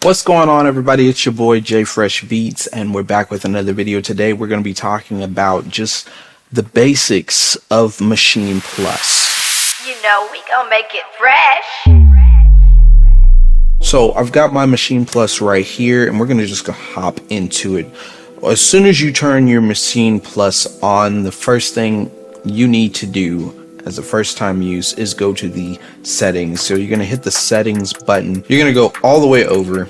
What's going on, everybody? It's your boy J Fresh Beats, and we're back with another video. Today we're going to be talking about just the basics of Maschine Plus. You know we gonna make it fresh. So I've got my Maschine Plus right here, and we're going to just go hop into it. As soon as you turn your Maschine Plus on, the first thing you need to do as a first time use is go to the settings. So you're going to hit the settings button. You're going to go all the way over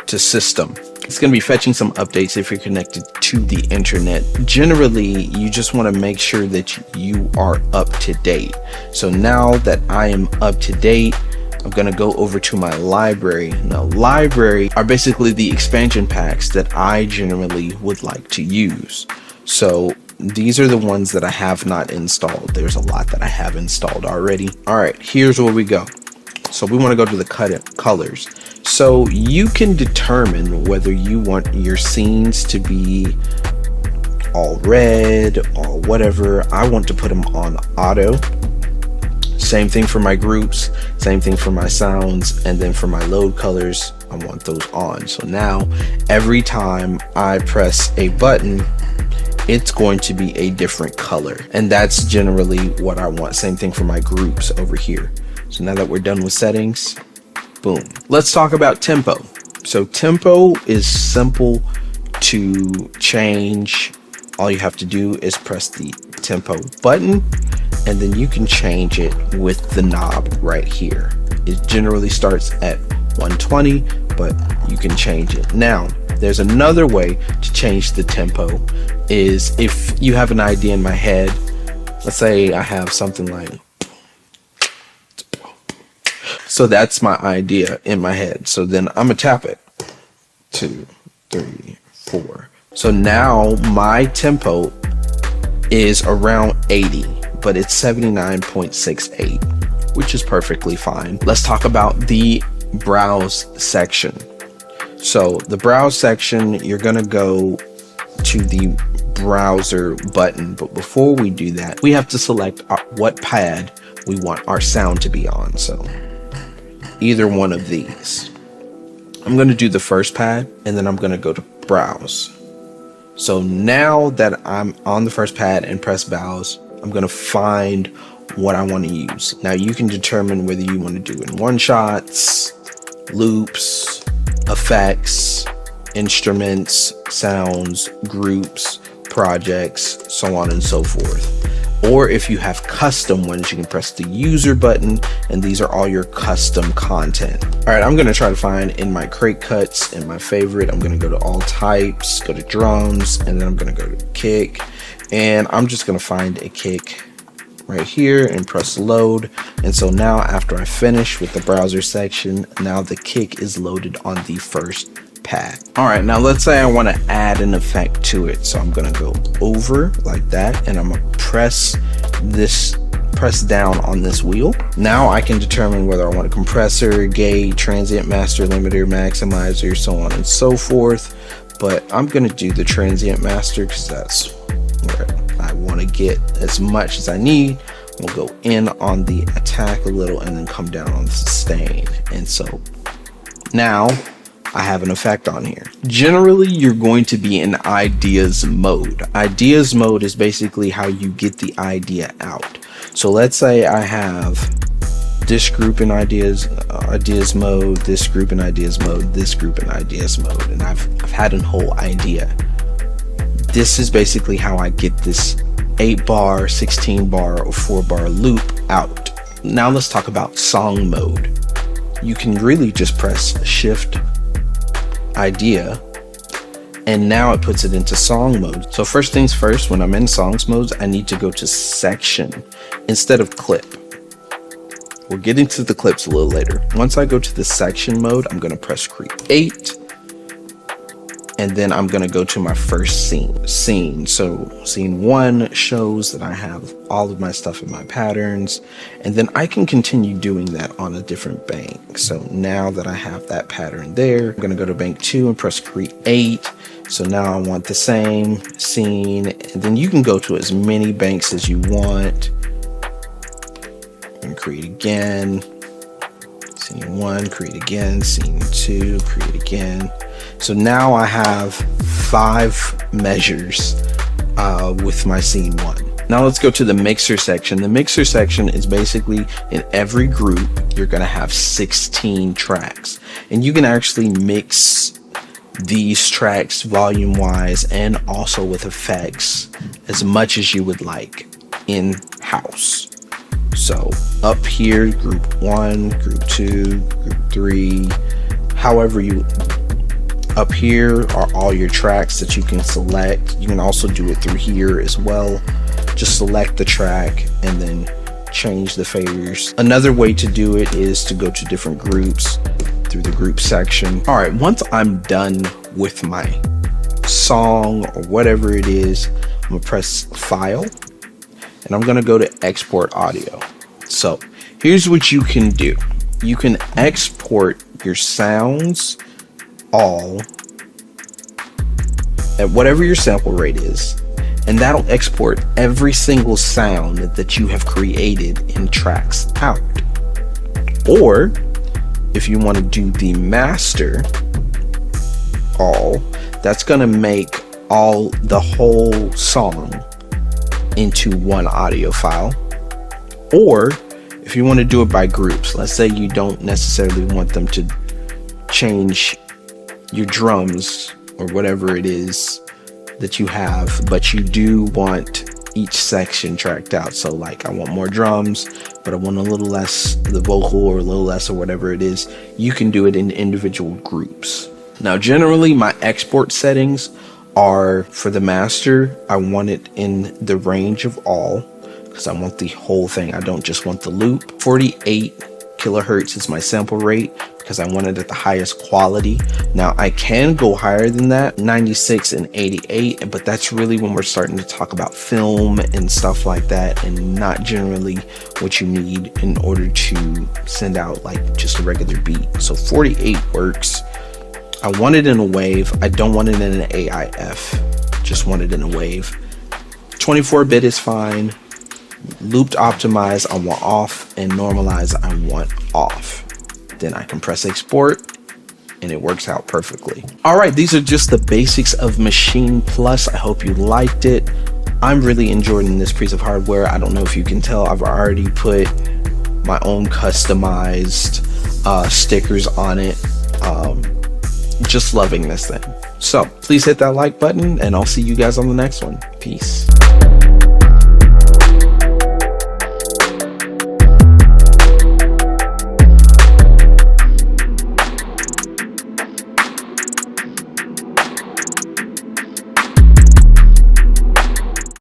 to system. It's going to be fetching some updates if you're connected to the internet. Generally, you just want to make sure that you are up to date. So now that I am up to date, I'm going to go over to my library. Now, library are basically the expansion packs that I generally would like to use. So these are the ones that I have not installed. There's a lot that I have installed already. All right, here's where we go. So we want to go to the colors. So you can determine whether you want your scenes to be all red or whatever. I want to put them on auto. Same thing for my groups, same thing for my sounds, and then for my load colors, I want those on. So now every time I press a button, it's going to be a different color, and that's generally what I want. Same thing for my groups over here. So now that we're done with settings, boom. Let's talk about tempo. So tempo is simple to change. All you have to do is press the tempo button, and then you can change it with the knob right here. It generally starts at 120, but you can change it. Now, there's another way to change the tempo, is if you have an idea in my head. Let's say I have something like, so that's my idea in my head. So then I'm gonna tap it. 2, 3, 4. So now my tempo is around 80, but it's 79.68, which is perfectly fine. Let's talk about the browse section. So the browse section, you're gonna go to the browser button, but before we do that, we have to select what pad we want our sound to be on. So either one of these. I'm gonna do the first pad, and then I'm gonna go to browse. So now that I'm on the first pad and press browse, I'm going to find what I want to use. Now you can determine whether you want to do in one shots, loops, effects, instruments, sounds, groups, projects, so on and so forth. Or if you have custom ones, you can press the user button, and these are all your custom content. All right, I'm going to try to find in my crate cuts, in my favorite. I'm going to go to all types, go to drums, and then I'm going to go to kick. And I'm just going to find a kick right here and press load. And so now after I finish with the browser section, now the kick is loaded on the first pad. All right, now let's say I want to add an effect to it. So I'm going to go over like that, and I'm going to press down on this wheel. Now I can determine whether I want a compressor, gate, transient, master, limiter, maximizer, so on and so forth. But I'm going to do the transient master because that's where I want to get as much as I need. We'll go in on the attack a little and then come down on the sustain. And so now I have an effect on here. Generally, you're going to be in ideas mode. Ideas mode is basically how you get the idea out. So let's say I have this group in ideas mode, this group in ideas mode, this group in ideas mode, and I've had a whole idea. This is basically how I get this 8-bar, 16-bar, or 4-bar loop out. Now let's talk about song mode. You can really just press shift idea, and now it puts it into song mode. So first things first, when I'm in songs mode, I need to go to section instead of clip. We'll get into the clips a little later. Once I go to the section mode, I'm going to press create, and then I'm going to go to my first scene. So scene 1 shows that I have all of my stuff in my patterns, and then I can continue doing that on a different bank. So now that I have that pattern there, I'm going to go to bank 2 and press create. So now I want the same scene, and then you can go to as many banks as you want. create again. Scene 1, create again. Scene 2, create again. So now I have 5 measures with my scene 1. Now let's go to the mixer section. The mixer section is basically in every group, you're gonna have 16 tracks. And you can actually mix these tracks volume wise and also with effects as much as you would like in house. So up here, group 1, group 2, group 3, however you, up here are all your tracks that you can select. You can also do it through here as well. Just select the track and then change the faders. Another way to do it is to go to different groups through the group section. All right, once I'm done with my song or whatever it is, I'm gonna press File and I'm gonna go to Export Audio. So here's what you can do. You can export your sounds all at whatever your sample rate is, and that'll export every single sound that you have created in tracks out. Or if you want to do the master all, that's going to make the whole song into one audio file. Or if you want to do it by groups, let's say you don't necessarily want them to change your drums or whatever it is that you have, but you do want each section tracked out. So like, I want more drums, but I want a little less the vocal or a little less or whatever it is. You can do it in individual groups. Now, generally my export settings are for the master. I want it in the range of all because I want the whole thing. I don't just want the loop. 48 kilohertz is my sample rate because I want it at the highest quality. Now I can go higher than that, 96 and 88, but that's really when we're starting to talk about film and stuff like that, and not generally what you need in order to send out like just a regular beat. So 48 works. I want it in a wave. I don't want it in an AIF, just want it in a wave. 24-bit is fine. Looped optimize I want off, and normalize I want off. Then I can press export and it works out perfectly. All right, these are just the basics of Maschine Plus. I hope you liked it. I'm really enjoying this piece of hardware. I don't know if you can tell, I've already put my own customized stickers on it. Just loving this thing. So please hit that like button and I'll see you guys on the next one. Peace.